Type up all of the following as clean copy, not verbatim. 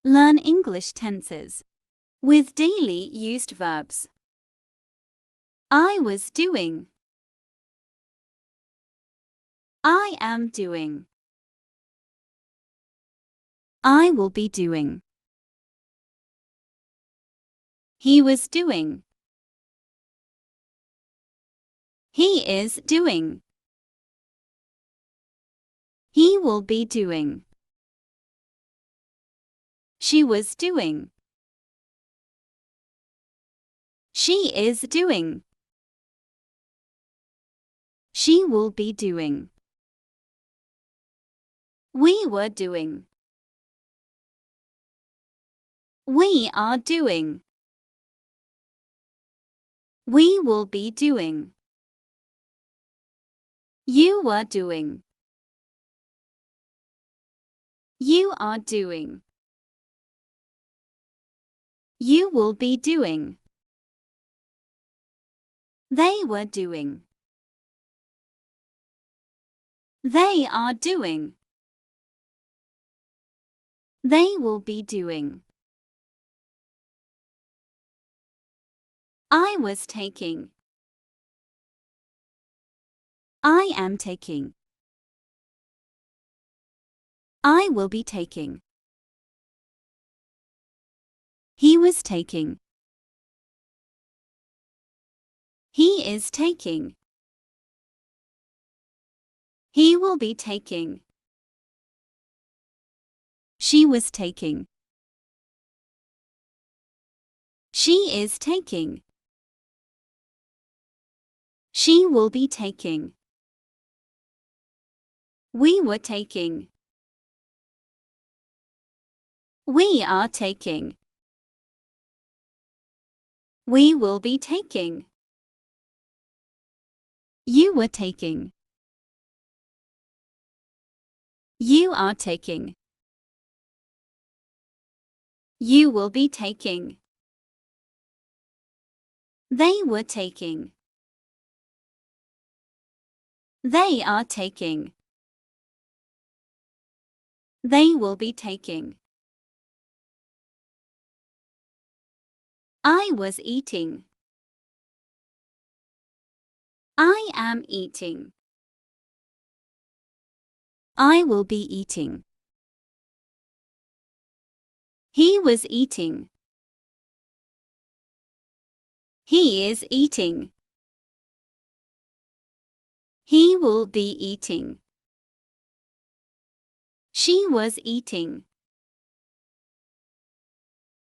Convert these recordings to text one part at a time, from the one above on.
Learn English tenses with daily used verbs. I was doing. I am doing. I will be doing. He was doing. He is doing. He will be doing. She was doing. She is doing. She will be doing. We were doing. We are doing. We will be doing. You were doing. You are doing. You will be doing. They were doing. They are doing. They will be doing. I was taking. I am taking. I will be taking. He was taking. He is taking. He will be taking. She was taking. She is taking. She will be taking. We were taking. We are taking. We will be taking. You were taking. You are taking. You will be taking. They were taking. They are taking. They will be taking. I was eating. I am eating. I will be eating. He was eating. He is eating. He will be eating. She was eating.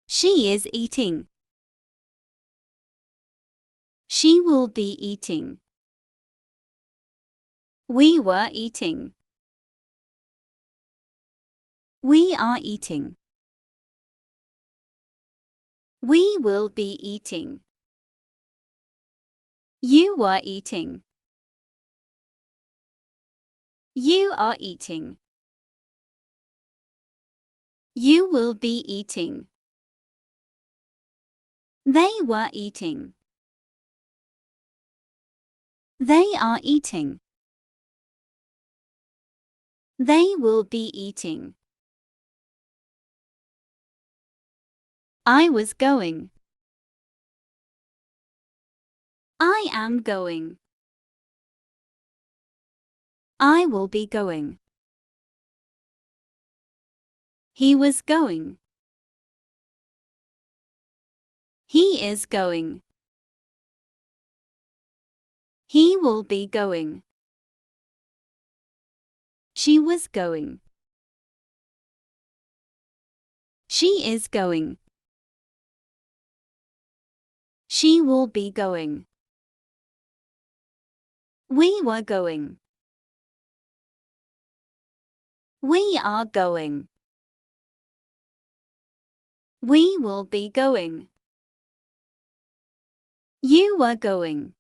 She is eating. She will be eating. We were eating. We are eating. We will be eating. You were eating. You are eating. You will be eating. They were eating. They are eating. They will be eating. I was going. I am going. I will be going. He was going. He is going. He will be going. She was going. She is going. She will be going. We were going. We are going. We will be going. You were going.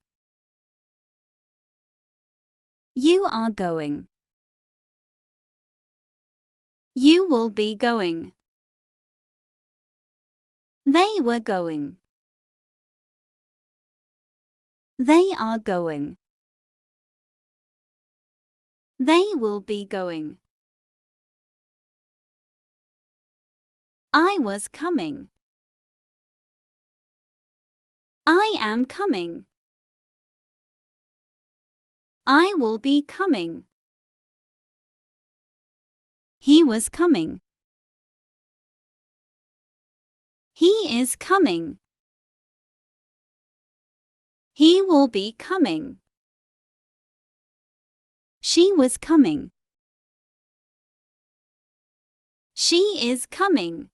You are going. You will be going. They were going. They are going. They will be going. I was coming. I am coming. I will be coming. He was coming. He is coming. He will be coming. She was coming. She is coming.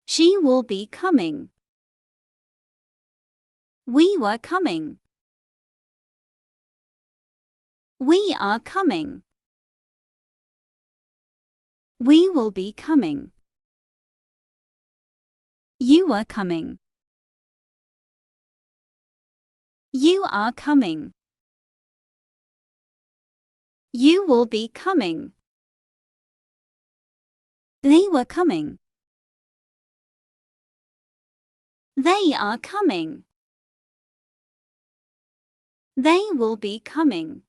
She will be coming. We were coming. We are coming. We will be coming. You are coming. You are coming. You will be coming. They were coming. They are coming. They will be coming.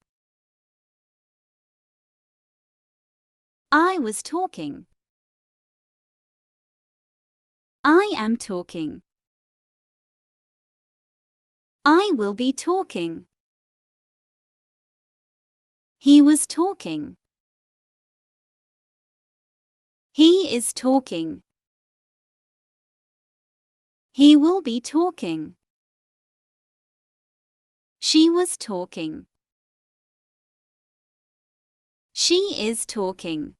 I was talking. I am talking. I will be talking. He was talking. He is talking. He will be talking. She was talking. She is talking.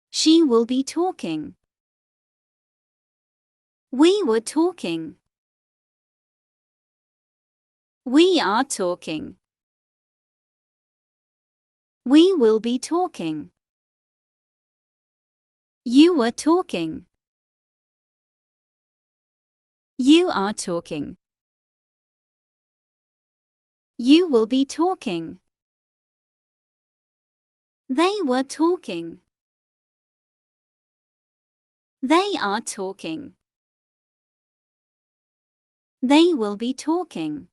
She will be talking. We were talking. We are talking. We will be talking. You were talking. You are talking. You will be talking. They were talking. They are talking. They will be talking.